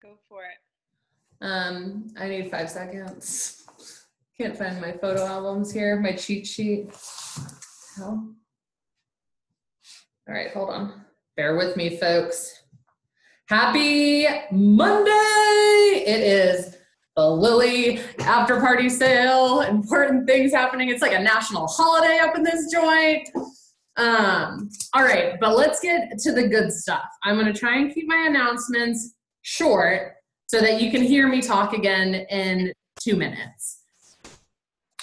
Go for it. I need 5 seconds. Can't find my photo albums here, my cheat sheet. Hell. All right, hold on. Bear with me, folks. Happy Monday! It is the Lily after party sale. Important things happening. It's like a national holiday up in this joint. All right, but let's get to the good stuff. I'm going to try and keep my announcements short so that you can hear me talk again in 2 minutes.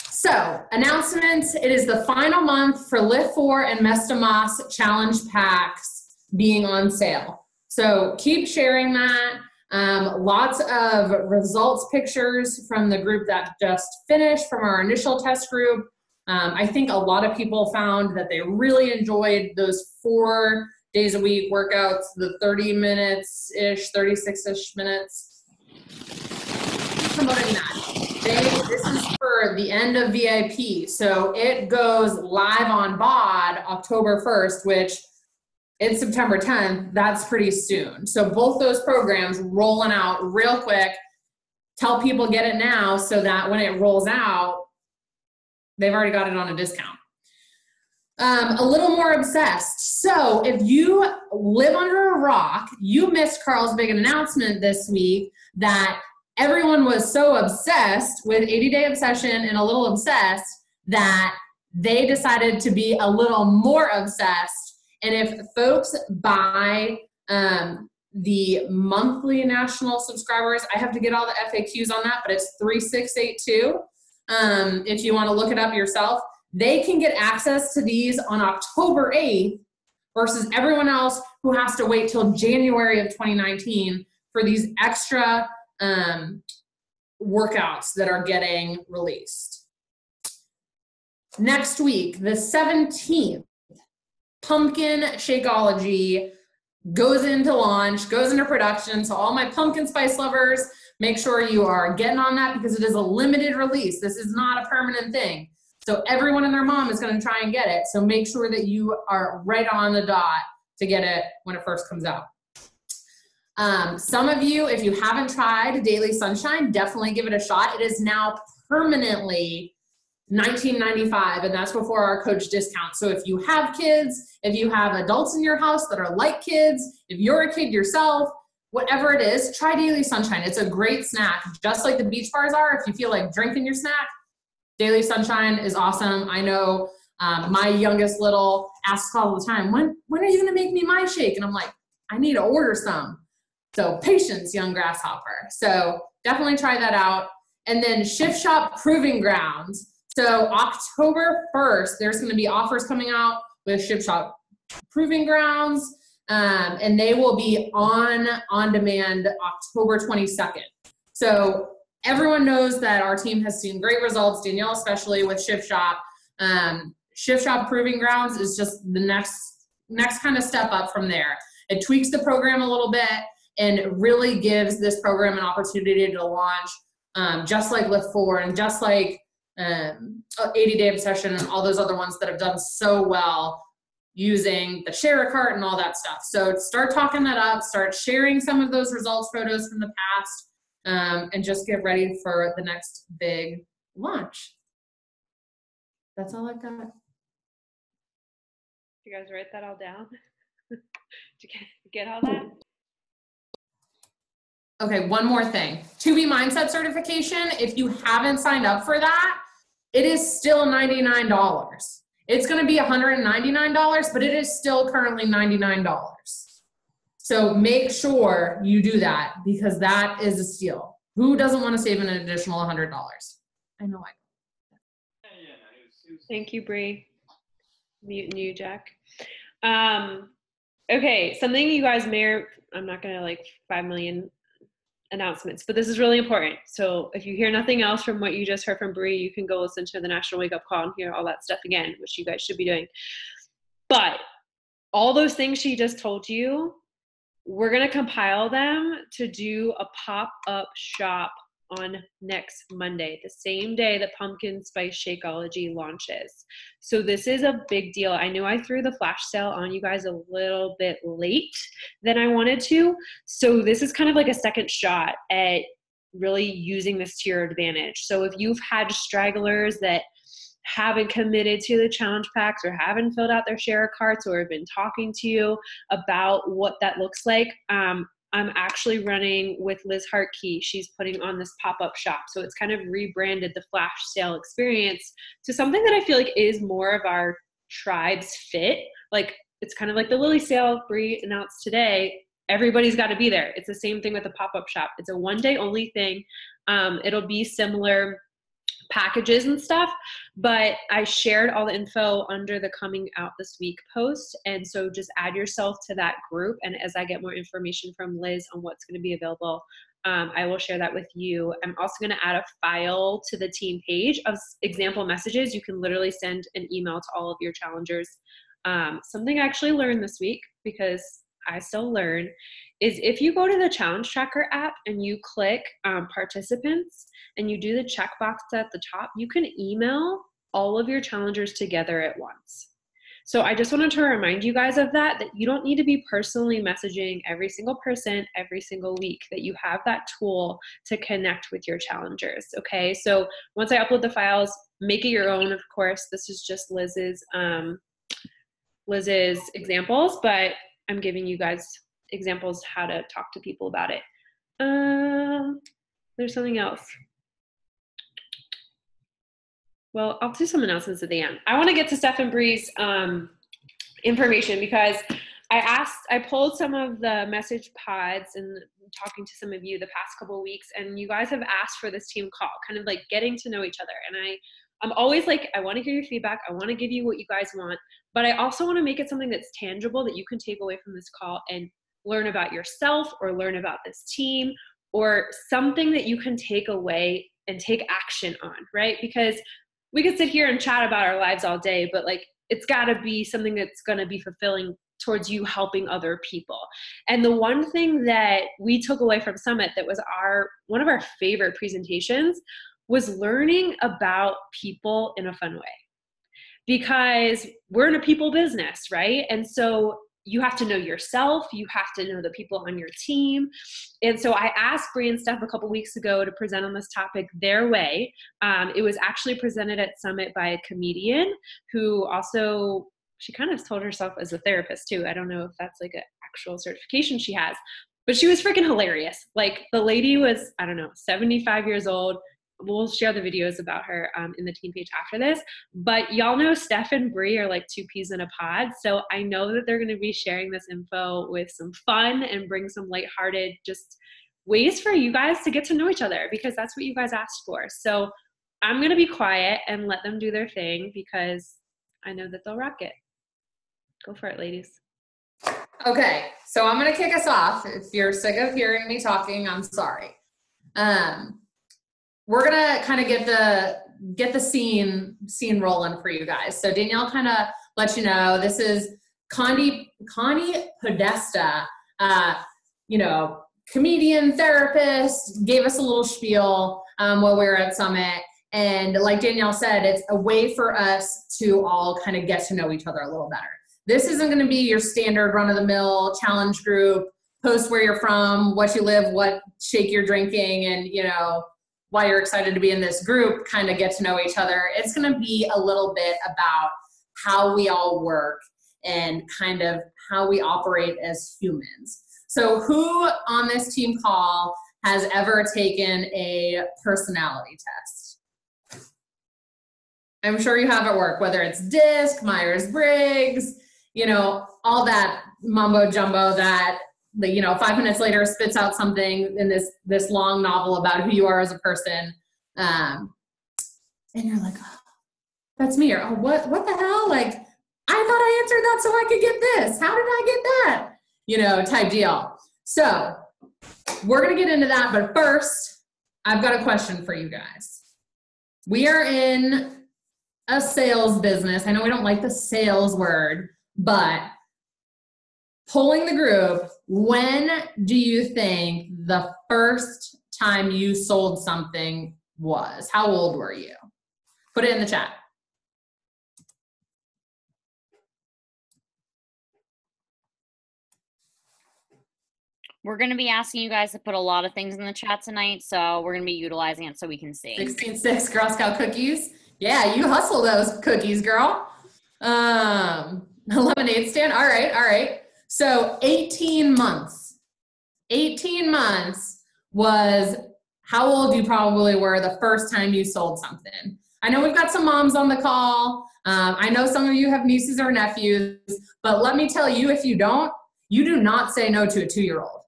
So, announcements. It is the final month for Lift 4 and Mestamas challenge packs being on sale. So keep sharing that. Lots of results pictures from the group that just finished from our initial test group. I think a lot of people found that they really enjoyed those 4 days a week workouts, the 30 minutes-ish, 36-ish minutes. Promoting that. This is for the end of VIP. So it goes live on BOD October 1st, which it's September 10th. That's pretty soon. So both those programs rolling out real quick. Tell people get it now so that when it rolls out, they've already got it on a discount. A little more obsessed. So if you live under a rock, you missed Carl's big announcement this week that everyone was so obsessed with 80-Day Obsession and a little obsessed that they decided to be a little more obsessed. And if folks buy the monthly national subscribers, I have to get all the FAQs on that, but it's 3682. If you want to look it up yourself, they can get access to these on October 8th versus everyone else who has to wait till January of 2019 for these extra workouts that are getting released. Next week, the 17th, Pumpkin Shakeology goes into launch, goes into production. So all my pumpkin spice lovers, make sure you are getting on that because it is a limited release. This is not a permanent thing. So everyone and their mom is going to try and get it. So make sure that you are right on the dot to get it when it first comes out. Some of you, if you haven't tried Daily Sunshine, definitely give it a shot. It is now permanently $19.95, and that's before our coach discount. So if you have kids, if you have adults in your house that are like kids, if you're a kid yourself, whatever it is, try Daily Sunshine. It's a great snack, just like the beach bars are. If you feel like drinking your snack, Daily Sunshine is awesome. I know my youngest little asks all the time, when are you going to make me my shake? And I'm like, I need to order some. So patience, young grasshopper. So definitely try that out. And then Shift Shop Proving Grounds. So October 1st, there's going to be offers coming out with Shift Shop Proving Grounds, and they will be on demand October 22nd. So everyone knows that our team has seen great results, Danielle especially with Shift Shop. Shift Shop Proving Grounds is just the next kind of step up from there. It tweaks the program a little bit and really gives this program an opportunity to launch, just like Lift 4 and just like 80-Day Obsession and all those other ones that have done so well using the share a cart and all that stuff. So start talking that up, start sharing some of those results photos from the past, and just get ready for the next big launch. That's all I've got. You guys write that all down? To get all that? Okay, one more thing. 2B Mindset certification, if you haven't signed up for that, it is still $99. It's going to be $199, but it is still currently $99. So make sure you do that because that is a steal. Who doesn't want to save an additional $100? I know I do. Thank you, Bree. Muting you, Jack. Okay, something you guys I'm not going to like 5 million announcements, but this is really important. So if you hear nothing else from what you just heard from Bree, you can go listen to the National Wake Up Call and hear all that stuff again, which you guys should be doing. But all those things she just told you, we're going to compile them to do a pop-up shop on next Monday, the same day that Pumpkin Spice Shakeology launches. So this is a big deal. I knew I threw the flash sale on you guys a little bit late than I wanted to. So this is kind of like a second shot at really using this to your advantage. So if you've had stragglers that haven't committed to the challenge packs or haven't filled out their share carts or have been talking to you about what that looks like, I'm actually running with Liz Hartkey. She's putting on this pop-up shop. So it's kind of rebranded the flash sale experience to something that I feel like is more of our tribe's fit. Like it's kind of like the Lily sale Bree announced today. Everybody's got to be there. It's the same thing with the pop-up shop. It's a one-day only thing. It'll be similar packages and stuff, but I shared all the info under the coming out this week post, and so just add yourself to that group, and as I get more information from Liz on what's going to be available, I will share that with you. I'm also going to add a file to the team page of example messages. You can literally send an email to all of your challengers. Something I actually learned this week, because I still learn, is if you go to the challenge tracker app and you click participants and you do the checkbox at the top, you can email all of your challengers together at once. So I just wanted to remind you guys of that you don't need to be personally messaging every single person every single week, that you have that tool to connect with your challengers, okay? So once I upload the files, make it your own, of course. This is just Liz's examples, but I'm giving you guys examples how to talk to people about it. There's something else. Well, I'll do some announcements at the end. I want to get to Steph and Bree's information, because I pulled some of the message pods and talking to some of you the past couple of weeks, and you guys have asked for this team call, kind of like getting to know each other. And I'm always like, I want to hear your feedback. I want to give you what you guys want, but I also want to make it something that's tangible that you can take away from this call and learn about yourself or learn about this team, or something that you can take away and take action on, right? Because we could sit here and chat about our lives all day, but like, it's got to be something that's going to be fulfilling towards you helping other people. And the one thing that we took away from Summit that was one of our favorite presentations was learning about people in a fun way, because we're in a people business, right? And so you have to know yourself, you have to know the people on your team. And so I asked Bree and Steph a couple weeks ago to present on this topic their way. It was actually presented at Summit by a comedian who also, she kind of told herself as a therapist too. I don't know if that's like an actual certification she has, but she was freaking hilarious. Like the lady was, I don't know, 75 years old. We'll share the videos about her in the team page after this. But y'all know Steph and Bree are like two peas in a pod. So I know that they're going to be sharing this info with some fun and bring some lighthearted just ways for you guys to get to know each other, because that's what you guys asked for. So I'm going to be quiet and let them do their thing, because I know that they'll rock it. Go for it, ladies. Okay, so I'm going to kick us off. If you're sick of hearing me talking, I'm sorry. We're gonna kind of get the scene rolling for you guys. So Danielle kind of let you know this is Connie Podesta, comedian, therapist, gave us a little spiel while we were at Summit. And like Danielle said, it's a way for us to all kind of get to know each other a little better. This isn't going to be your standard run-of-the-mill challenge group, post where you're from, what you live, what shake you're drinking, and why you're excited to be in this group, kind of get to know each other. It's going to be a little bit about how we all work and kind of how we operate as humans. So who on this team call has ever taken a personality test? I'm sure you have at work, whether it's DISC, Myers-Briggs, all that mumbo jumbo that 5 minutes later spits out something in this long novel about who you are as a person. And you're like, oh, that's me. Or, oh, what the hell? Like, I thought I answered that so I could get this. How did I get that? Type deal. So we're going to get into that. But first, I've got a question for you guys. We are in a sales business. I know we don't like the sales word, but polling the group, when do you think the first time you sold something was? How old were you? Put it in the chat. We're going to be asking you guys to put a lot of things in the chat tonight, so we're going to be utilizing it so we can see. 16.6 Girl Scout cookies. Yeah, you hustle those cookies, girl. Lemonade stand. All right. So 18 months. 18 months was how old you probably were the first time you sold something. I know we've got some moms on the call. I know some of you have nieces or nephews, but let me tell you, if you don't, you do not say no to a 2-year-old.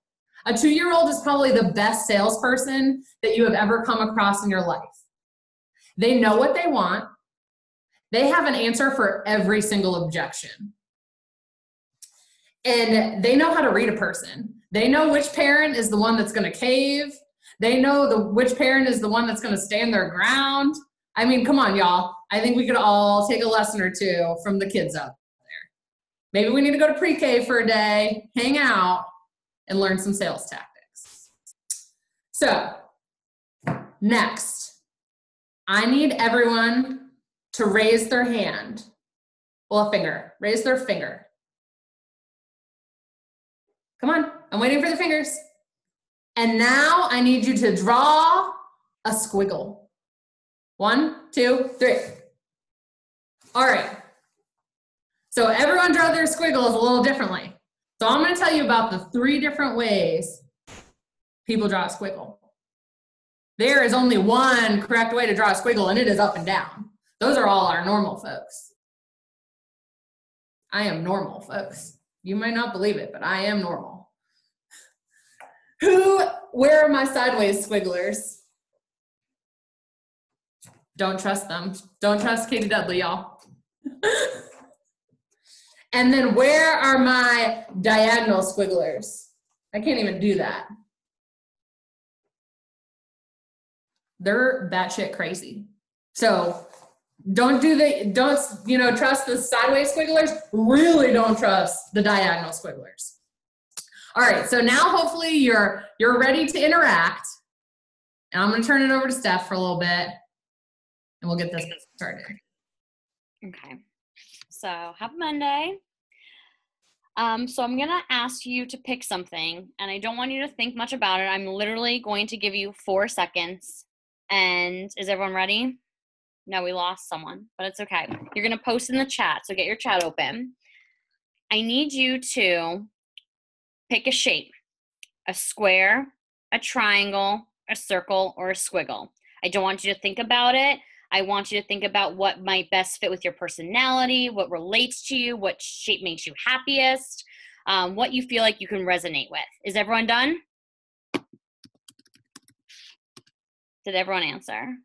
A 2-year-old is probably the best salesperson that you have ever come across in your life. They know what they want. They have an answer for every single objection. And they know how to read a person. They know which parent is the one that's going to cave. They know which parent is the one that's going to stand their ground. I mean, come on, y'all. I think we could all take a lesson or two from the kids out there. Maybe we need to go to pre-K for a day, hang out, and learn some sales tactics. So, next, I need everyone to raise their hand. Well, a finger. Raise their finger. Come on, I'm waiting for the fingers. And now I need you to draw a squiggle. 1, 2, 3. All right. So everyone draw their squiggles a little differently. So I'm going to tell you about the 3 different ways people draw a squiggle. There is only one correct way to draw a squiggle, and it is up and down. Those are all our normal folks. I am normal, folks. You might not believe it, but I am normal. Where are my sideways squigglers? Don't trust them. Don't trust Katie Dudley, y'all. And then where are my diagonal squigglers? I can't even do that. They're batshit crazy. So don't trust the sideways squigglers. Really don't trust the diagonal squigglers. All right, so now hopefully you're ready to interact. And I'm gonna turn it over to Steph for a little bit, and we'll get this started. Okay, so happy Monday. So I'm gonna ask you to pick something, and I don't want you to think much about it. I'm literally going to give you 4 seconds. And is everyone ready? No, we lost someone, but it's okay. You're gonna post in the chat, so get your chat open. I need you to pick a shape: a square, a triangle, a circle, or a squiggle. I don't want you to think about it. I want you to think about what might best fit with your personality, what relates to you, what shape makes you happiest, what you feel like you can resonate with. Is everyone done? Did everyone answer?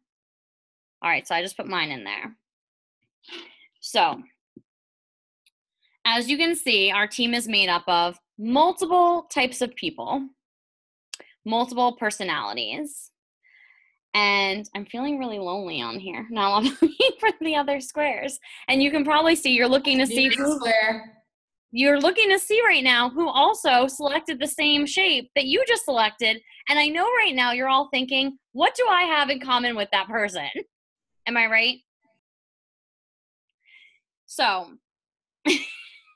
All right, so I just put mine in there. So, as you can see, our team is made up of multiple types of people, multiple personalities. And I'm feeling really lonely on here. Now I'm looking for the other squares. And you can probably see you're looking to see who you're looking to see right now who also selected the same shape that you just selected. And I know right now you're all thinking, what do I have in common with that person? Am I right? So,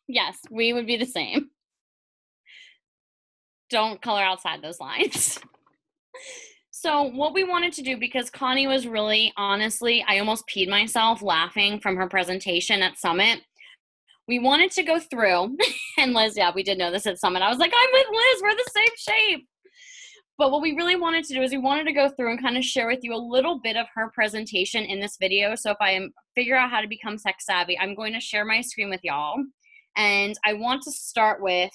yes, we would be the same. Don't color outside those lines. So what we wanted to do, because Connie was really, honestly, I almost peed myself laughing from her presentation at Summit. We wanted to go through, and Liz, yeah, we did know this at Summit. I was like, I'm with Liz, we're the same shape. But what we really wanted to do is we wanted to go through and kind of share with you a little bit of her presentation in this video. So if I figure out how to become tech savvy, I'm going to share my screen with y'all. And I want to start with,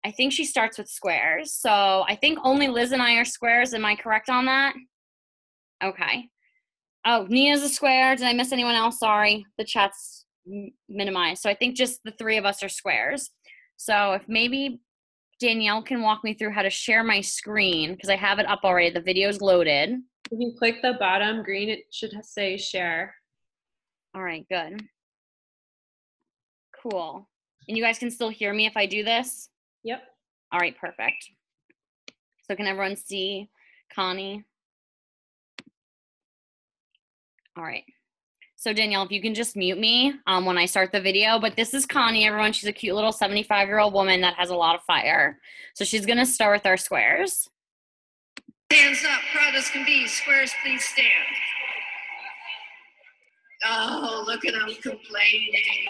I think she starts with squares. So I think only Liz and I are squares. Am I correct on that? Okay. Oh, Nina's a square. Did I miss anyone else? Sorry. The chat's minimized. So I think just the 3 of us are squares. So if maybe Danielle can walk me through how to share my screen, because I have it up already. The video's loaded. If you click the bottom green, it should say share. All right, good. Cool. And you guys can still hear me if I do this? Yep. All right, perfect. So can everyone see Connie? All right. So Danielle, if you can just mute me when I start the video, but this is Connie, everyone. She's a cute little 75-year-old woman that has a lot of fire. So she's gonna start with our squares. Hands up, proud as can be. Squares, please stand. Oh, look at them complaining.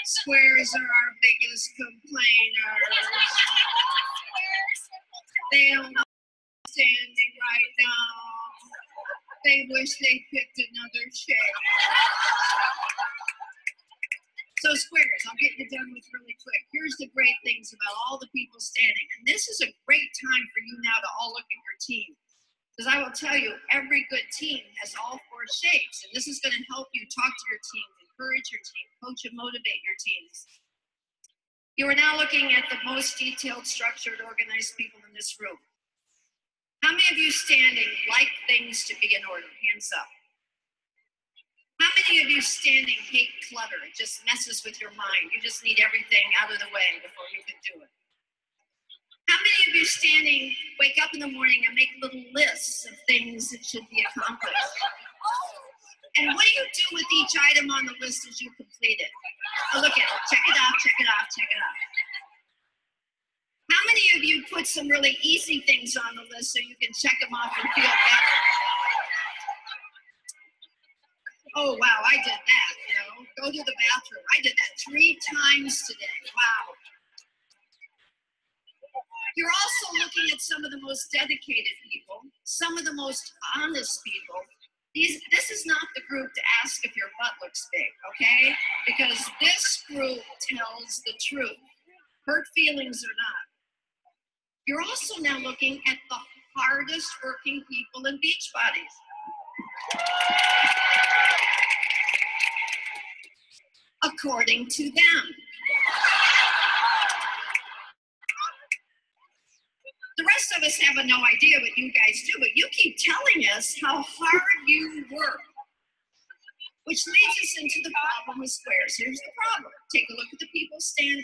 Squares are our biggest complainers. They don't know what's standing right now. They wish they picked another chair. So squares, I'll get you done with really quick. Here's the great things about all the people standing. And this is a great time for you now to all look at your team. Because I will tell you, every good team has all 4 shapes. And this is going to help you talk to your team, encourage your team, coach and motivate your teams. You are now looking at the most detailed, structured, organized people in this room. How many of you standing like things to be in order? Hands up. How many of you standing hate clutter? It just messes with your mind. You just need everything out of the way before you can do it. How many of you standing wake up in the morning and make little lists of things that should be accomplished? And what do you do with each item on the list as you complete it? Oh, look at it. Check it off, check it off, check it off. How many of you put some really easy things on the list so you can check them off and feel better? Oh, wow, I did that, you know. Go to the bathroom. I did that 3 times today. Wow. You're also looking at some of the most dedicated people, some of the most honest people. This is not the group to ask if your butt looks big, okay? Because this group tells the truth. Hurt feelings or not. You're also now looking at the hardest working people in Beachbodies. According to them. The rest of us have no idea what you guys do, but you keep telling us how hard you work. Which leads us into the problem with squares. Here's the problem. Take a look at the people standing.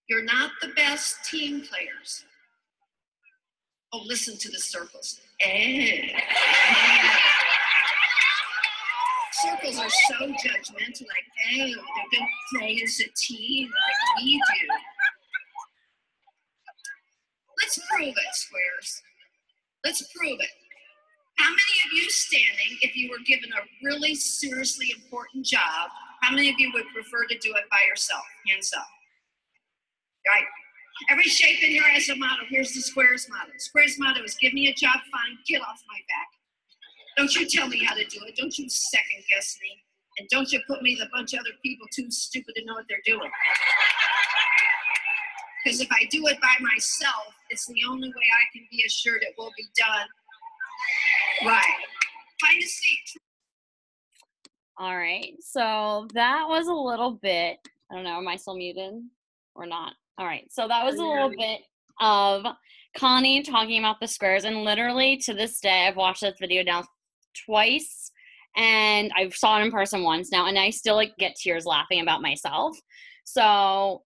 You're not the best team players. Oh, listen to the circles. Circles are so judgmental, like, they don't play as a team like we do. Let's prove it, squares. Let's prove it. How many of you standing, if you were given a really seriously important job, how many of you would prefer to do it by yourself? Hands up. Right. Every shape in here has a motto. Here's the squares motto. Squares motto is give me a job, fine, get off my back. Don't you tell me how to do it. Don't you second guess me. And don't you put me with a bunch of other people too stupid to know what they're doing. Because if I do it by myself, it's the only way I can be assured it will be done right. Find a seat. All right. So that was a little bit, I don't know, am I still muted or not? All right. So that was a little bit of Connie talking about the squares. And literally to this day, I've watched this video now twice. And I saw it in person once now. And I still like get tears laughing about myself. So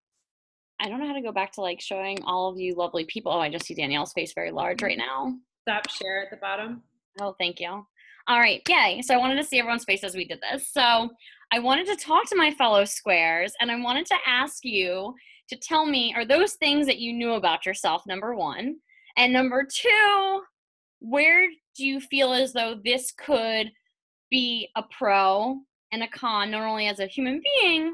I don't know how to go back to like showing all of you lovely people. Oh, I just see Danielle's face very large right now. Stop share at the bottom. Oh, thank you. All right, yay. So I wanted to see everyone's face as we did this. So I wanted to talk to my fellow squares, and I wanted to ask you to tell me, are those things that you knew about yourself, number one? And number two, where do you feel as though this could be a pro and a con, not only as a human being,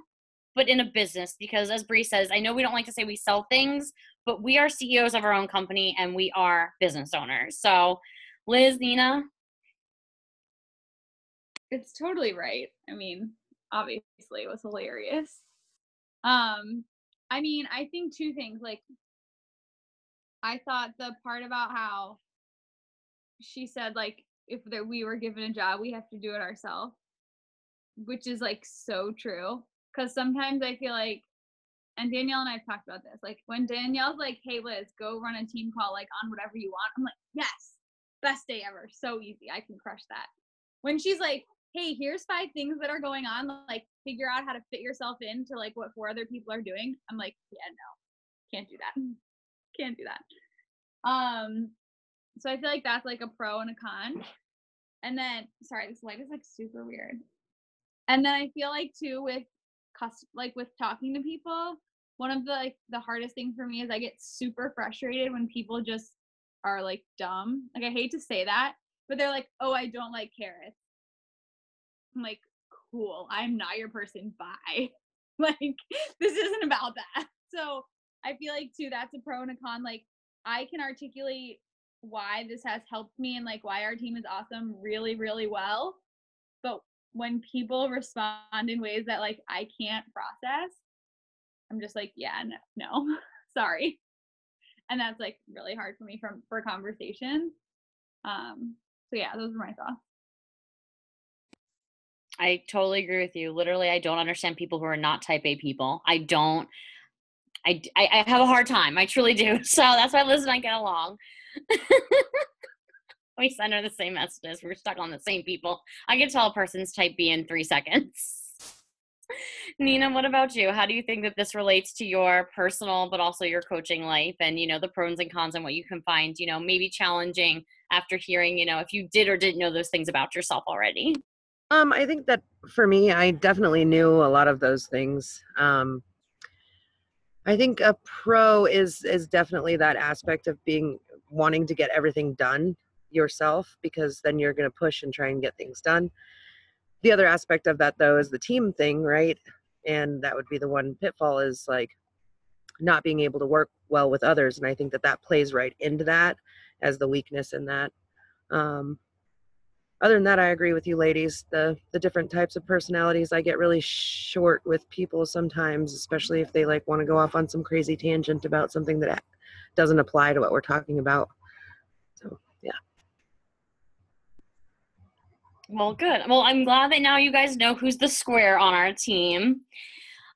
but in a business? Because as Bree says, I know we don't like to say we sell things, but we are CEOs of our own company and we are business owners. So Liz, Nina? It's totally right. I mean, obviously it was hilarious. I mean, I think 2 things. Like, I thought the part about how she said, like, if we were given a job, we have to do it ourselves, which is, like, so true. Because sometimes I feel like, and Danielle and I have talked about this, like, when Danielle's like, hey, Liz, go run a team call, like, on whatever you want, I'm like, yes, best day ever. So easy. I can crush that. When she's like, hey, here's 5 things that are going on, like, figure out how to fit yourself into, like, what 4 other people are doing, I'm like, yeah, no, can't do that. can't do that. So I feel like that's like a pro and a con. And then, sorry, this light is like super weird. And then I feel like too with with talking to people, one of the hardest things for me is I get super frustrated when people just are like dumb. Like, I hate to say that, but they're like, oh, I don't like carrots. I'm like, cool, I'm not your person, bye. Like, this isn't about that. So I feel like too, that's a pro and a con. Like, I can articulate why this has helped me and like why our team is awesome really, really well. But when people respond in ways that like I can't process, I'm just like, yeah, no, sorry. And that's like really hard for me for conversation. So yeah, those are my thoughts. I totally agree with you. Literally, I don't understand people who are not type A people. I have a hard time. I truly do. So that's why Liz and I get along. We send her the same messages. We're stuck on the same people. I can tell a person's type B in 3 seconds. Nina, what about you? How do you think that this relates to your personal, but also your coaching life and, the pros and cons and what you can find, maybe challenging after hearing, if you did or didn't know those things about yourself already? I think that for me, I definitely knew a lot of those things. I think a pro is definitely that aspect of wanting to get everything done yourself, because then you're going to push and try and get things done. The other aspect of that, though, is the team thing, right? And that would be the one pitfall, is like not being able to work well with others. And I think that plays right into that as the weakness in that. Other than that, I agree with you ladies. The different types of personalities, I get really short with people sometimes, especially if they like want to go off on some crazy tangent about something that doesn't apply to what we're talking about. So, yeah. Well, good. Well, I'm glad that now you guys know who's the square on our team.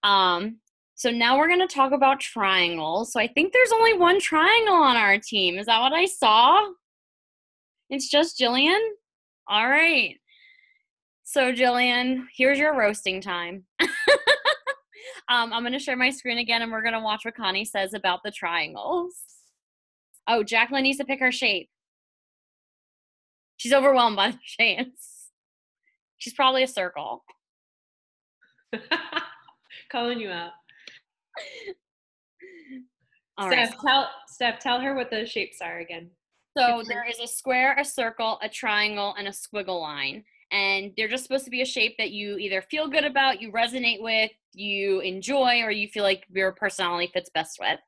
So now we're going to talk about triangles. So I think there's only one triangle on our team. Is that what I saw? It's just Jillian? All right. So Jillian, here's your roasting time. I'm going to share my screen again, and we're going to watch what Connie says about the triangles. Oh, Jacqueline needs to pick her shape. She's overwhelmed by the shapes. She's probably a circle. Calling you out. All Steph, right. tell her what the shapes are again. So there is a square, a circle, a triangle, and a squiggle line. And they're just supposed to be a shape that you either feel good about, you resonate with, you enjoy, or you feel like your personality fits best with.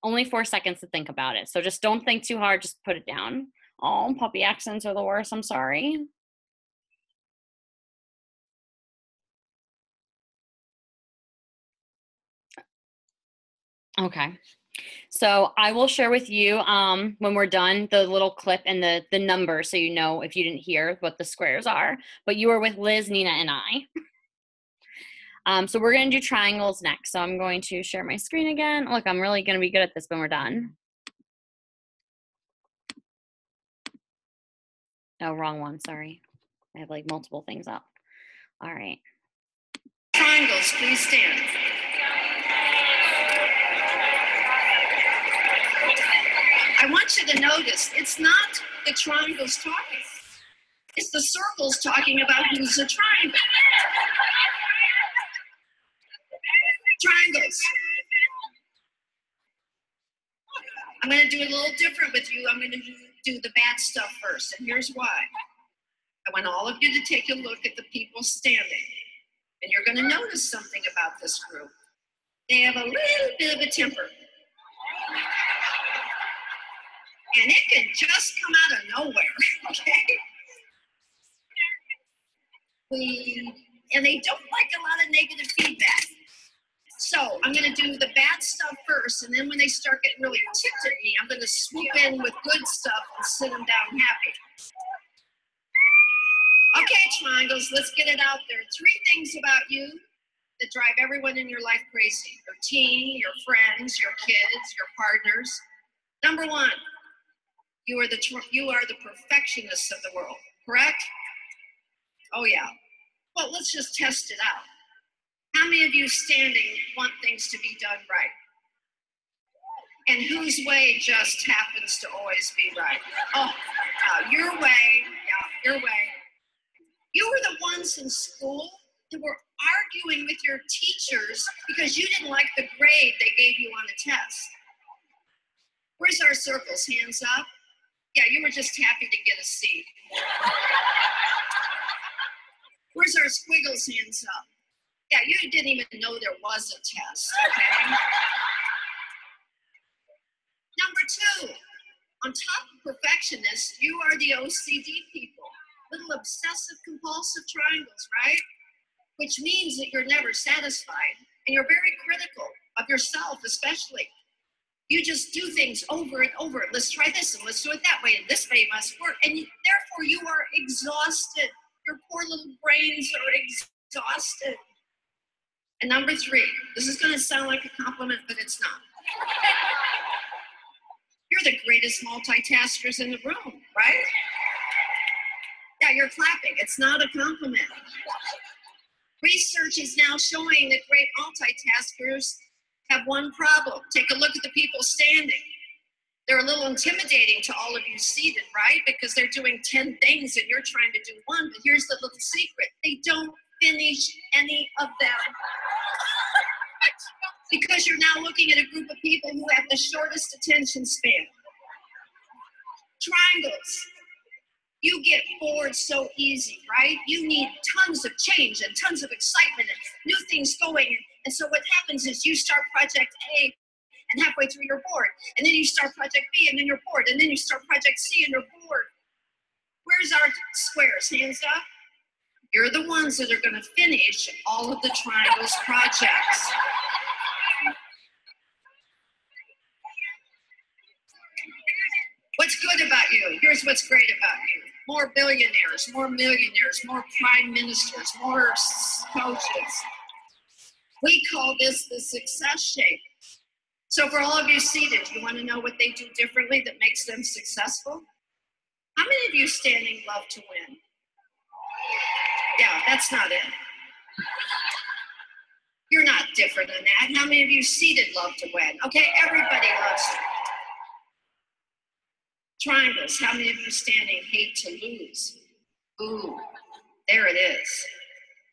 Only 4 seconds to think about it. So just don't think too hard, just put it down. Oh, puppy accents are the worst. I'm sorry. Okay. So I will share with you when we're done the little clip and the number, so you know if you didn't hear what the squares are. But you were with Liz, Nina, and I. So we're going to do triangles next. So I'm going to share my screen again. Look, I'm really going to be good at this when we're done. Oh, wrong one. Sorry. I have like multiple things up. All right. Triangles, please stand. I want you to notice, it's not the triangles talking. It's the circles talking about who's a triangle. Triangles. I'm going to do it a little different with you. I'm going to do the bad stuff first, and here's why. I want all of you to take a look at the people standing, and you're going to notice something about this group. They have a little bit of a temper. And it can just come out of nowhere, okay? And they don't like a lot of negative feedback. So I'm going to do the bad stuff first, and then when they start getting really ticked at me, I'm going to swoop in with good stuff and sit them down happy. Okay, triangles, let's get it out there. 3 things about you that drive everyone in your life crazy. Your team, your friends, your kids, your partners. Number 1. You are the perfectionists of the world, correct? Oh, yeah. Well, let's just test it out. How many of you standing want things to be done right? and whose way just happens to always be right. Oh, your way, your way. You were the ones in school that were arguing with your teachers because you didn't like the grade they gave you on the test. Where's our circles? Hands up. Yeah, you were just happy to get a C. Where's our squiggles? Hands up. Yeah, you didn't even know there was a test, okay? Number 2, on top of perfectionists, you are the OCD people. Little obsessive compulsive triangles, right? Which means that you're never satisfied and you're very critical of yourself, especially. You just do things over and over. Let's try this and let's do it that way and this way must work. And therefore you are exhausted. Your poor little brains are exhausted. And number 3, this is going to sound like a compliment, but it's not. You're the greatest multitaskers in the room, right? Yeah, you're clapping. It's not a compliment. Research is now showing that great multitaskers have one problem. Take a look at the people standing. They're a little intimidating to all of you seated, right? Because they're doing 10 things and you're trying to do one, but here's the little secret. They don't finish any of them. Because you're now looking at a group of people who have the shortest attention span. Triangles. You get bored so easy, right? You need tons of change and tons of excitement and new things going. And so what happens is you start project A and halfway through you're bored. And then you start project B and then you're bored. And then you start project C and you're bored. Where's our squares? Hands up. You're the ones that are going to finish all of the triangles projects. What's good about you? Here's what's great about you. More billionaires, more millionaires, more prime ministers, more coaches. We call this the success shape. So for all of you seated, you want to know what they do differently that makes them successful? How many of you standing love to win? Yeah, that's not it. You're not different than that. How many of you seated love to win? Okay, everybody loves to. Triangles, how many of you standing hate to lose? Ooh, there it is.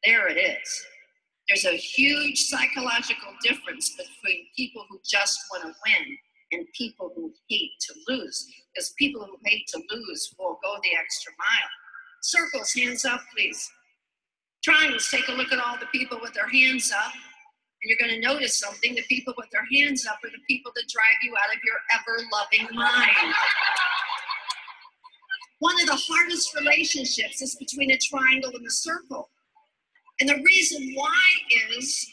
There it is. There's a huge psychological difference between people who just want to win and people who hate to lose. Because people who hate to lose will go the extra mile. Circles, hands up, please. Triangles, take a look at all the people with their hands up. And you're going to notice something. The people with their hands up are the people that drive you out of your ever-loving mind. One of the hardest relationships is between a triangle and a circle. And the reason why is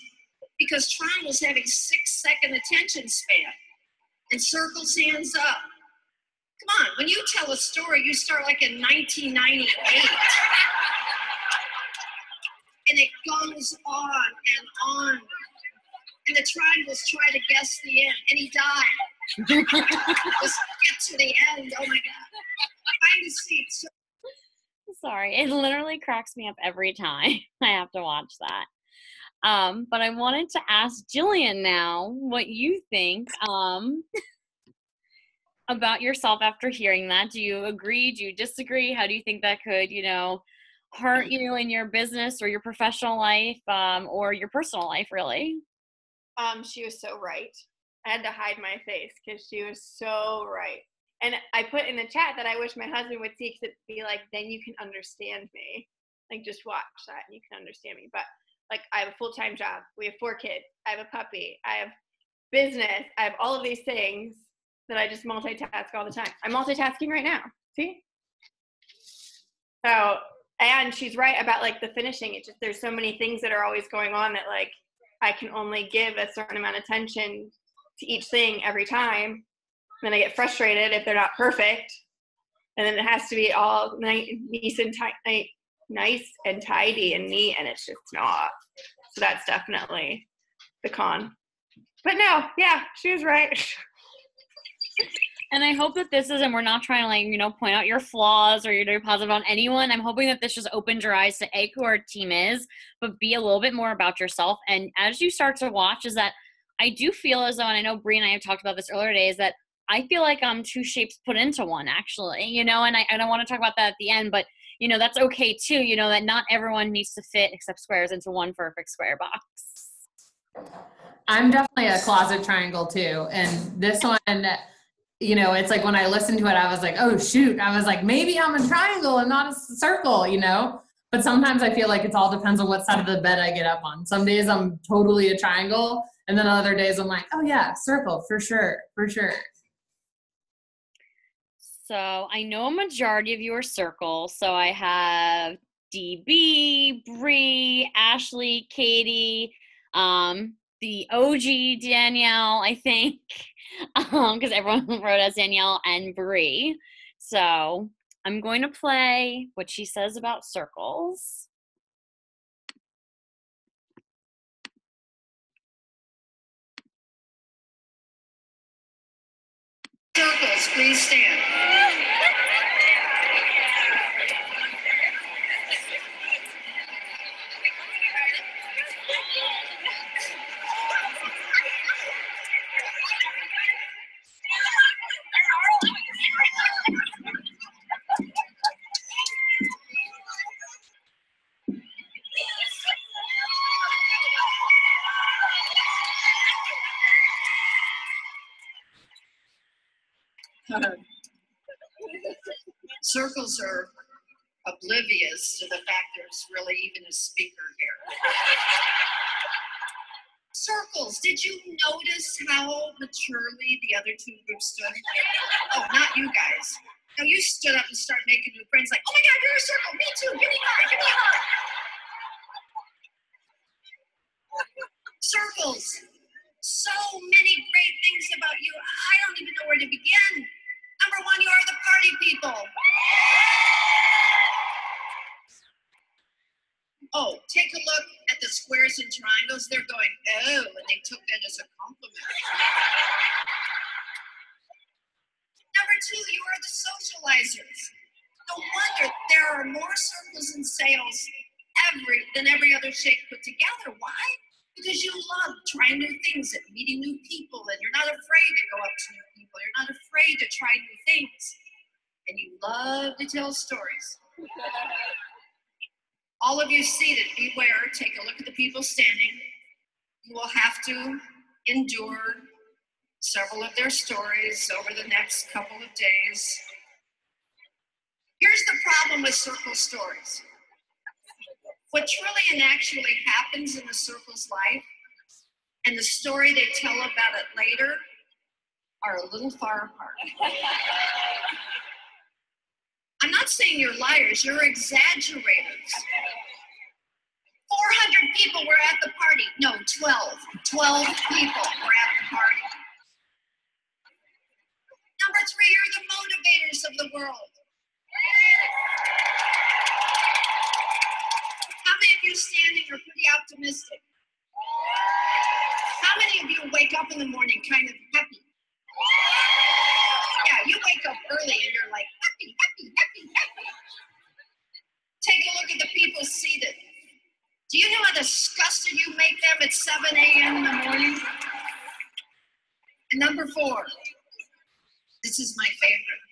because triangles have a 6-second attention span. And circles, hands up. Come on, when you tell a story, you start like in 1998. And it goes on and on. And the triangles try to guess the end. And he died. Just get to the end. Oh my God. Find a seat. Sorry, it literally cracks me up every time I have to watch that. But I wanted to ask Jillian now what you think about yourself after hearing that. Do you agree? Do you disagree? How do you think that could, hurt you in your business or your professional life or your personal life, really? She was so right. I had to hide my face because she was so right. And I put in the chat that I wish my husband would see, because it'd be like, then you can understand me. Like, just watch that and you can understand me. But like, I have a full-time job. We have 4 kids. I have a puppy. I have business. I have all of these things that I just multitask all the time. I'm multitasking right now. See? So, and she's right about like the finishing. It's just, there's so many things that are always going on that like, I can only give a certain amount of attention to each thing every time. Then I get frustrated if they're not perfect. And then it has to be all nice and tidy and neat, and it's just not. So that's definitely the con. But no, yeah, she was right. And I hope that this isn't, we're not trying to point out your flaws or you're positive on anyone. I'm hoping that this just opens your eyes to A, who our team is, but B, a little bit more about yourself. And as you start to watch, is that I do feel as though, and I know Bree and I have talked about this earlier today, is that I feel like I'm two shapes put into one, actually, and I don't want to talk about that at the end, but, that's okay too, that not everyone needs to fit except squares into one perfect square box. I'm definitely a closet triangle too. And this one, it's like when I listened to it, I was like, oh shoot. I was like, maybe I'm a triangle and not a circle, But sometimes I feel like it all depends on what side of the bed I get up on. Some days I'm totally a triangle. And then other days I'm like, oh yeah, circle for sure, for sure. So I know a majority of you are circles. So I have DB, Bree, Ashley, Katie, the OG Danielle, I think, because everyone wrote as Danielle and Bree. So I'm going to play what she says about circles. Circles, please stand. Circles are oblivious to the fact there's really even a speaker here. Circles, did you notice how maturely the other two groups stood? Oh, not you guys. No, you stood up and started making new friends like, oh my God, you're a circle, me too, give me a hug, give me a hug. Circles, so many great things about you. I don't even know where to begin. Number one, you are the party people. Oh, take a look at the squares and triangles. They're going, oh, and they took that as a compliment. Number two, you are the socializers. No wonder there are more circles and sails than every other shape put together. Why? Because you love trying new things and meeting new people, and you're not afraid to go up to new people. You're not afraid to try new things. And you love to tell stories. All of you seated, beware, take a look at the people standing. You will have to endure several of their stories over the next couple of days. Here's the problem with circle stories. What truly and actually happens in the circle's life and the story they tell about it later are a little far apart. I'm not saying you're liars, you're exaggerators. 400 people were at the party. No, 12. 12 people were at the party. Number three, you're the motivators of the world. How many of you standing are pretty optimistic? How many of you wake up in the morning kind of happy? Yeah, you wake up early and you're like, happy, happy, happy, happy. Take a look at the people seated. Do you know how disgusted you make them at 7 a.m. in the morning? And number four, this is my favorite.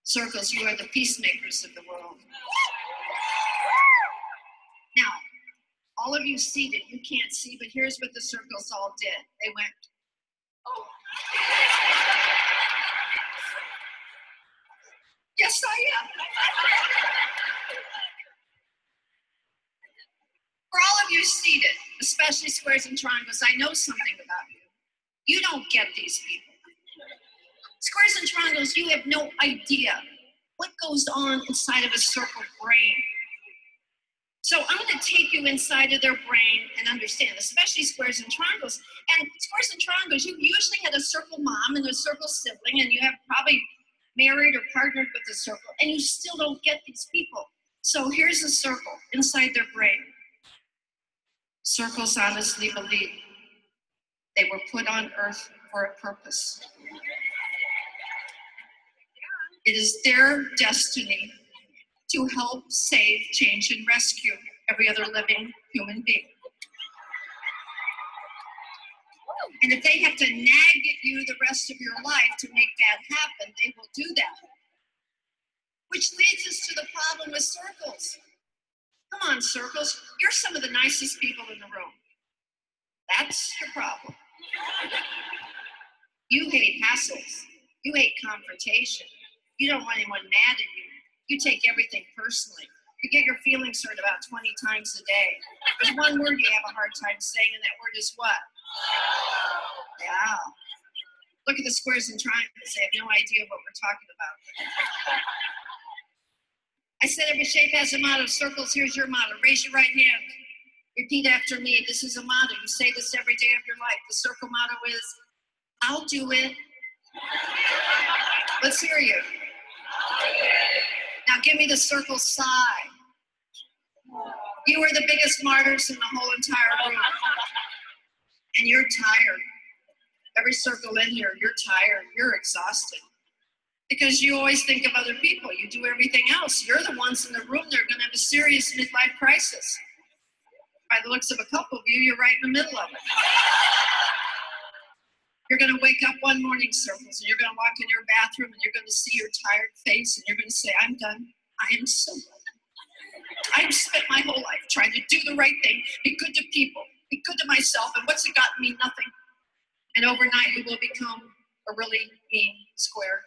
Circles, you are the peacemakers of the world. Now, all of you seated, you can't see, but here's what the circles all did. They went, oh. Yes, I am. For all of you seated, especially squares and triangles, I know something about you. You don't get these people. Squares and triangles, you have no idea what goes on inside of a circle brain. So I'm going to take you inside of their brain and understand, especially squares and triangles. And squares and triangles, you usually had a circle mom and a circle sibling, and you have probably married or partnered with a circle, and you still don't get these people. So here's a circle inside their brain. Circles honestly believe they were put on earth for a purpose. It is their destiny to help save, change, and rescue every other living human being. And if they have to nag at you the rest of your life to make that happen, they will do that. Which leads us to the problem with circles. Come on, circles. You're some of the nicest people in the room. That's the problem. You hate hassles. You hate confrontation. You don't want anyone mad at you. You take everything personally. You get your feelings hurt about 20 times a day. There's one word you have a hard time saying, and that word is what? Yeah. Look at the squares and triangles. They have no idea what we're talking about. I said every shape has a motto. Circles, here's your motto. Raise your right hand. Repeat after me. This is a motto. You say this every day of your life. The circle motto is, I'll do it. Let's hear you. Now give me the circle sigh. You are the biggest martyrs in the whole entire room. And you're tired. Every circle in here, you're tired. You're exhausted. Because you always think of other people. You do everything else. You're the ones in the room that are going to have a serious midlife crisis. By the looks of a couple of you, you're right in the middle of it. You're going to wake up one morning, circles, and you're going to walk in your bathroom, and you're going to see your tired face, and you're going to say, I'm done. I am so done. I've spent my whole life trying to do the right thing, be good to people, be good to myself, and what's it gotten me? Nothing. And overnight, you will become a really mean square.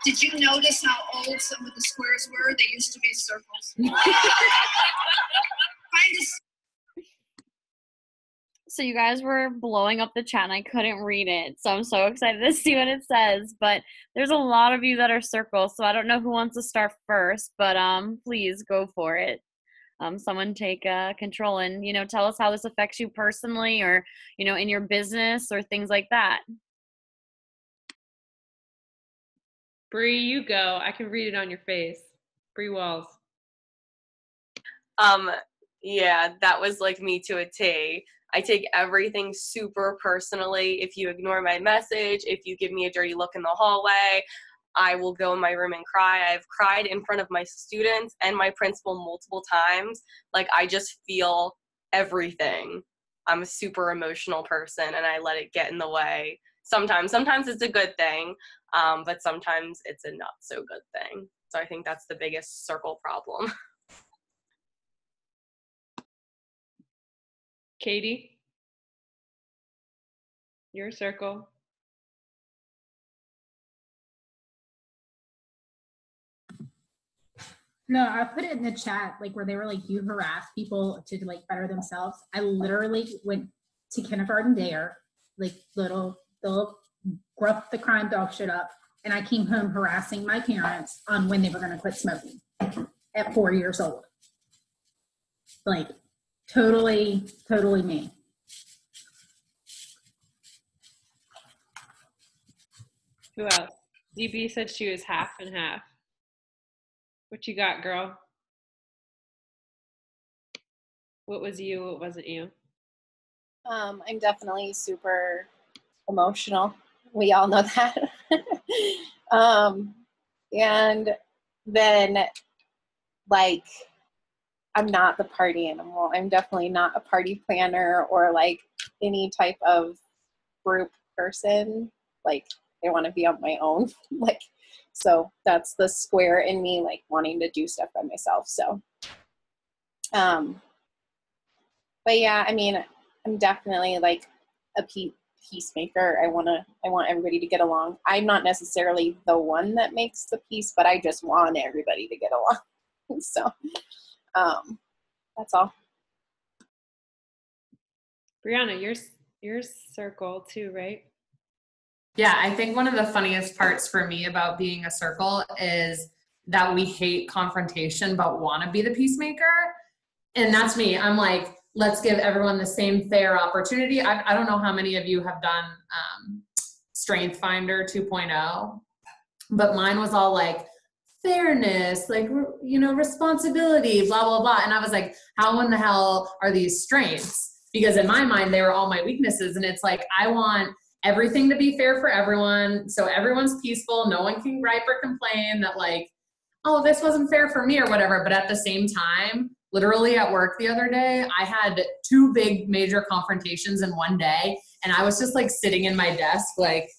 Did you notice how old some of the squares were? They used to be circles. So you guys were blowing up the chat and I couldn't read it. So I'm so excited to see what it says. But there's a lot of you that are circles. So I don't know who wants to start first, but please go for it. Someone take control and, tell us how this affects you personally or, in your business or things like that. Bree, you go. I can read it on your face. Bree Walls. Yeah, that was like me to a T. I take everything super personally. If you ignore my message, if you give me a dirty look in the hallway, I will go in my room and cry. I've cried in front of my students and my principal multiple times. Like, I just feel everything. I'm a super emotional person and I let it get in the way. Sometimes it's a good thing, but sometimes it's a not so good thing. So I think that's the biggest circle problem. Katie, your circle. No, I put it in the chat, like where they were like, you harass people to like better themselves. I literally went to kindergarten dare, like they'll gruff the crime dog shit up. And I came home harassing my parents on when they were going to quit smoking at 4 years old. Like totally me. Who else? DB said she was half and half. What you got, girl? What was you? What wasn't you? I'm definitely super emotional. We all know that. And then, like, I'm not the party animal. I'm definitely not a party planner or, like, any type of group person. Like, I want to be on my own. Like, so that's the square in me, like, wanting to do stuff by myself. So, but yeah, I mean, I'm definitely, like, a peacemaker. I want everybody to get along. I'm not necessarily the one that makes the peace, but I just want everybody to get along. So, that's all. Brianna, your circle too, right? Yeah, I think one of the funniest parts for me about being a circle is that we hate confrontation but want to be the peacemaker. And that's me. I'm like, let's give everyone the same fair opportunity. I don't know how many of you have done Strength Finder 2.0, but mine was all like fairness, like, responsibility, blah, blah, blah. And I was like, how in the hell are these strengths? Because in my mind, they were all my weaknesses. And it's like, I want everything to be fair for everyone. So everyone's peaceful. No one can gripe or complain that, like, oh, this wasn't fair for me or whatever. But at the same time, Literally at work the other day, I had 2 big major confrontations in one day, and I was just like sitting in my desk, like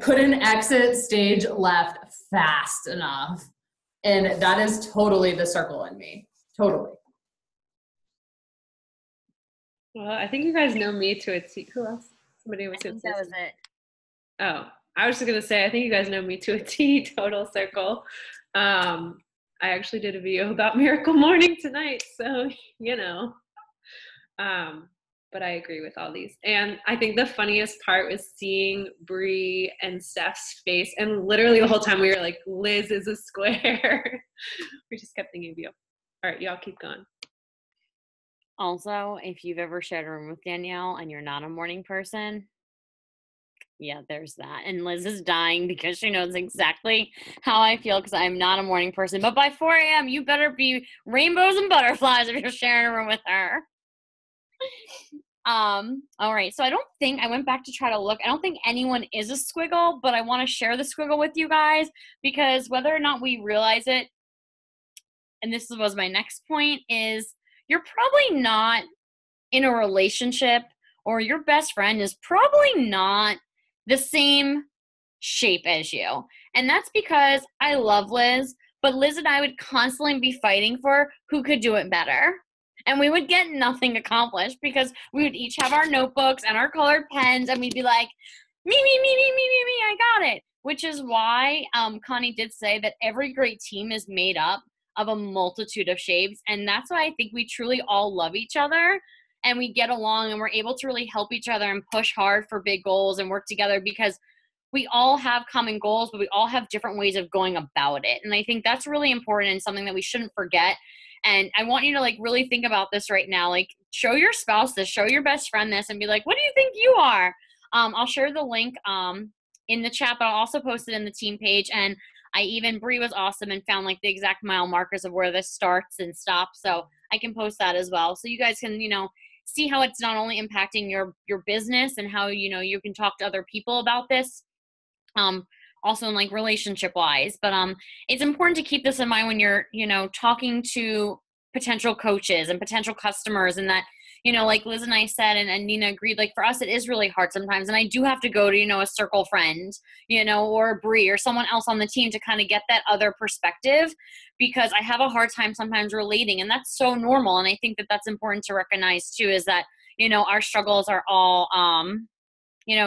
couldn't exit stage left fast enough. And that is totally the circle in me. Totally. Well, I think you guys know me to a T. Who else? Somebody was I think that was it. Oh, I was just gonna say, I think you guys know me to a T, total circle. I actually did a video about Miracle Morning tonight, so you know. But I agree with all these. And I think the funniest part was seeing Bree and Steph's face, and literally the whole time we were like, Liz is a square. We just kept thinking of you. All right, y'all keep going. Also, if you've ever shared a room with Danielle and you're not a morning person, yeah, there's that. And Liz is dying because she knows exactly how I feel because I'm not a morning person. But by 4 a.m., you better be rainbows and butterflies if you're sharing a room with her. All right. So I went back to try to look. I don't think anyone is a squiggle, but I want to share the squiggle with you guys because whether or not we realize it, and this was my next point, is you're probably not in a relationship or your best friend is probably not the same shape as you. And that's because I love Liz, but Liz and I would constantly be fighting for who could do it better. And we would get nothing accomplished because we would each have our notebooks and our colored pens and we'd be like, me, I got it. Which is why Connie did say that every great team is made up of a multitude of shapes. And that's why I think we truly all love each other and we get along and we're able to really help each other and push hard for big goals and work together because we all have common goals, but we all have different ways of going about it. And I think that's really important and something that we shouldn't forget. And I want you to really think about this right now. Show your spouse this, show your best friend this and be like, what do you think you are? I'll share the link in the chat, but I'll also post it in the team page. And Bree was awesome and found the exact mile markers of where this starts and stops. So I can post that as well. So you guys can, see how it's not only impacting your business and how, you can talk to other people about this. Also in relationship wise, but it's important to keep this in mind when you're, talking to potential coaches and potential customers and that, like Liz and I said, and Nina agreed, for us, it is really hard sometimes. And I do have to go to, a circle friend, or a Bree or someone else on the team to kind of get that other perspective because I have a hard time sometimes relating and that's so normal. And I think that that's important to recognize too, is that, our struggles are all,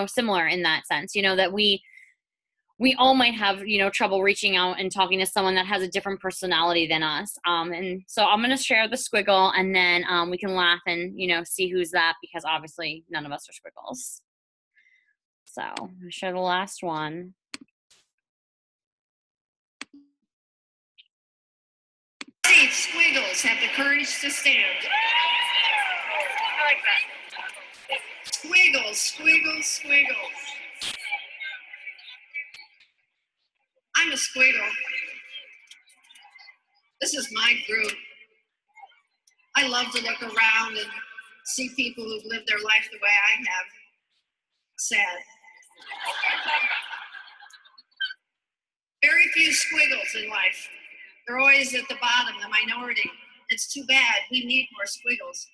similar in that sense, that we all might have, trouble reaching out and talking to someone that has a different personality than us. And so I'm going to share the squiggle and then we can laugh and, see who's that because obviously none of us are squiggles. So I'll share the last one. Squiggles have the courage to stand. I like that. Squiggles, squiggles, squiggles. I'm a squiggle. This is my group. I love to look around and see people who've lived their life the way I have. Sad. Very few squiggles in life. They're always at the bottom, the minority. It's too bad. We need more squiggles.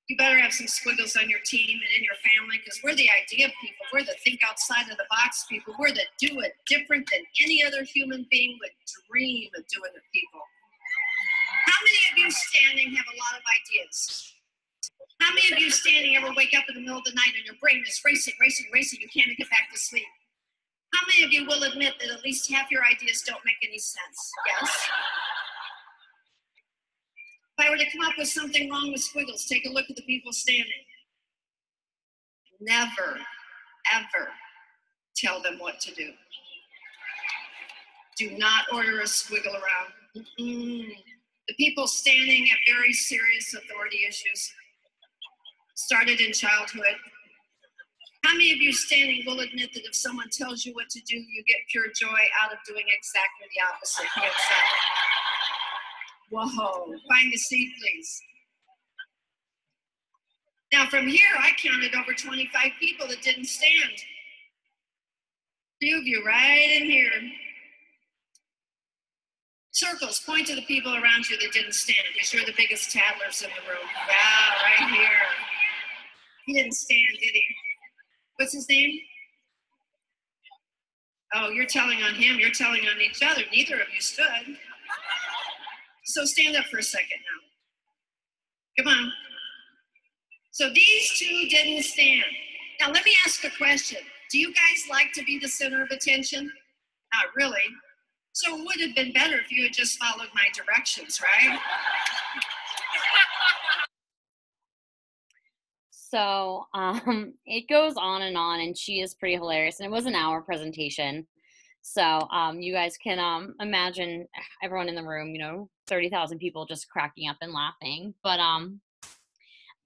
You better have some squiggles on your team and in your family because we're the idea people. We're the think outside of the box people. We're the do it different than any other human being would dream of doing it people. How many of you standing have a lot of ideas? How many of you standing ever wake up in the middle of the night and your brain is racing, you can't get back to sleep? How many of you will admit that at least half your ideas don't make any sense? Yes? If I were to come up with something wrong with squiggles, take a look at the people standing. Never, ever tell them what to do. Do not order a squiggle around. The people standing have very serious authority issues. Started in childhood. How many of you standing will admit that if someone tells you what to do, you get pure joy out of doing exactly the opposite? Yes, whoa, find a seat, please. Now from here, I counted over 25 people that didn't stand. A few of you right in here. Circles, point to the people around you that didn't stand, because you're the biggest tattlers in the room. Yeah, right here. He didn't stand, did he? What's his name? Oh, you're telling on him. You're telling on each other. Neither of you stood. So stand up for a second now. Come on. So these two didn't stand. Now let me ask a question. Do you guys like to be the center of attention? Not really. So it would have been better if you had just followed my directions, right? So it goes on, and she is pretty hilarious. And it was an hour presentation. So you guys can imagine everyone in the room, 30,000 people just cracking up and laughing. But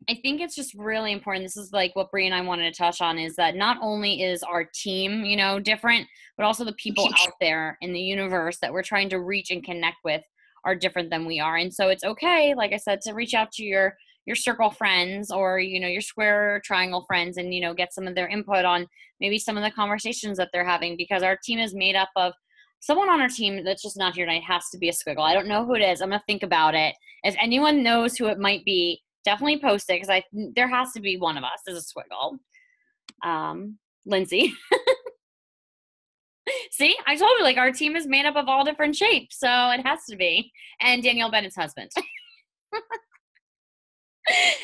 I think it's just really important. This is like what Bree and I wanted to touch on, is that not only is our team, different, but also the people out there in the universe that we're trying to reach and connect with are different than we are. And so it's okay, like I said, to reach out to your circle friends or, your square or triangle friends and, get some of their input on maybe some of the conversations that they're having, because our team is made up of someone on our team that's just not here tonight. Has to be a squiggle. I don't know who it is. I'm going to think about it. If anyone knows who it might be, definitely post it, because there has to be one of us as a squiggle. Lindsay. See, I told you, our team is made up of all different shapes, so it has to be. And Danielle Bennett's husband.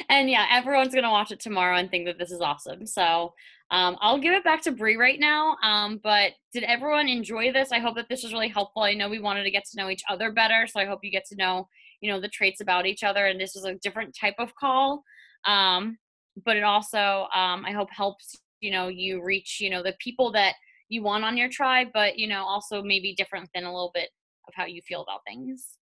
And yeah, everyone's going to watch it tomorrow and think that this is awesome. So I'll give it back to Bree right now. But did everyone enjoy this? I hope that this was really helpful. I know we wanted to get to know each other better, so I hope you get to know, the traits about each other. And this was a different type of call. But it also, I hope helps, you reach, the people that you want on your tribe, but, also maybe different than a little bit of how you feel about things.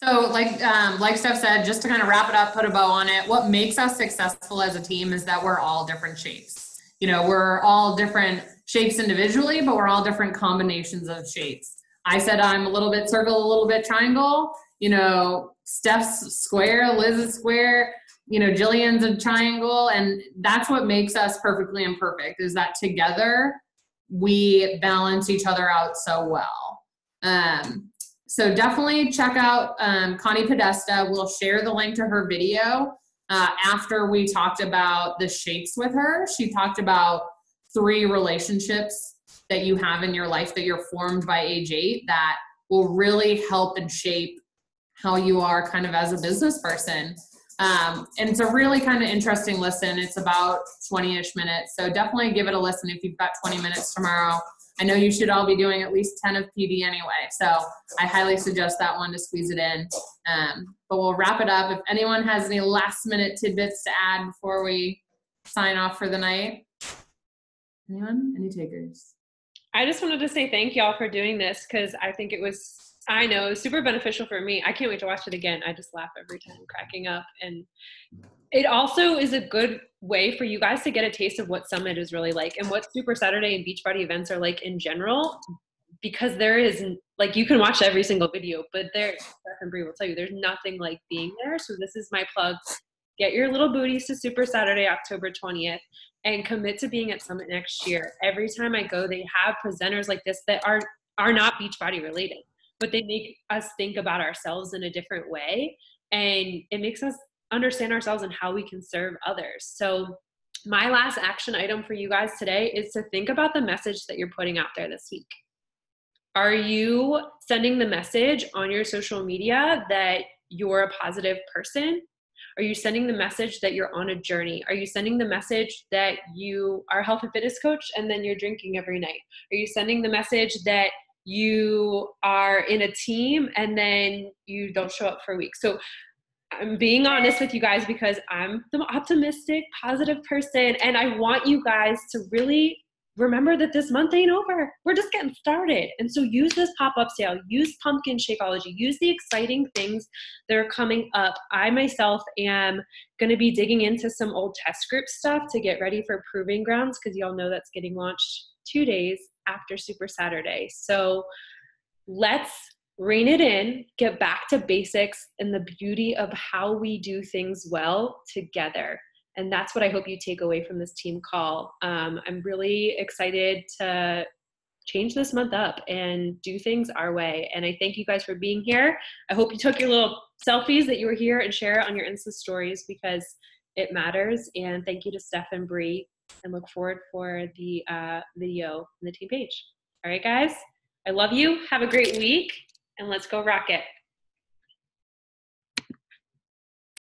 So like Steph said, just to kind of wrap it up, put a bow on it, what makes us successful as a team is that we're all different shapes. We're all different shapes individually, but we're all different combinations of shapes. I said I'm a little bit circle, a little bit triangle. Steph's square, Liz is square, Jillian's a triangle. And that's what makes us perfectly imperfect, is that together we balance each other out so well. So definitely check out Connie Podesta. We'll share the link to her video after we talked about the shapes with her. She talked about 3 relationships that you have in your life that you're formed by age 8 that will really help and shape how you are kind of as a business person. And it's a really kind of interesting listen. It's about 20-ish minutes. So definitely give it a listen if you've got 20 minutes tomorrow. I know you should all be doing at least 10 of PD anyway, so I highly suggest that one to squeeze it in. But we'll wrap it up. If anyone has any last-minute tidbits to add before we sign off for the night. Anyone? Any takers? I just wanted to say thank y'all for doing this, because I think it was super beneficial for me. I can't wait to watch it again. I just laugh every time, cracking up. And it also is a good way for you guys to get a taste of what Summit is really like and what Super Saturday and Beachbody events are like in general, because there is, you can watch every single video, but Steph and Bree will tell you, there's nothing like being there. So this is my plug. Get your little booties to Super Saturday, October 20th, and commit to being at Summit next year. Every time I go, they have presenters like this that are not Beachbody related, but they make us think about ourselves in a different way. And it makes us understand ourselves and how we can serve others. So my last action item for you guys today is to think about the message that you're putting out there this week. Are you sending the message on your social media that you're a positive person? Are you sending the message that you're on a journey? Are you sending the message that you are a health and fitness coach and then you're drinking every night? Are you sending the message that you are in a team and then you don't show up for a week? So I'm being honest with you guys, because I'm the optimistic, positive person, and I want you guys to really remember that this month ain't over. We're just getting started. And so use this pop-up sale, use pumpkin Shakeology, use the exciting things that are coming up. I myself am going to be digging into some old test group stuff to get ready for Proving Grounds, because y'all know that's getting launched 2 days after Super Saturday. So let's rein it in, get back to basics and the beauty of how we do things well together. And that's what I hope you take away from this team call. I'm really excited to change this month up and do things our way. And I thank you guys for being here. I hope you took your little selfies that you were here and share it on your Insta stories because it matters. And thank you to Steph and Bree, and look forward for the video on the team page. All right, guys, I love you. Have a great week, and let's go rock it.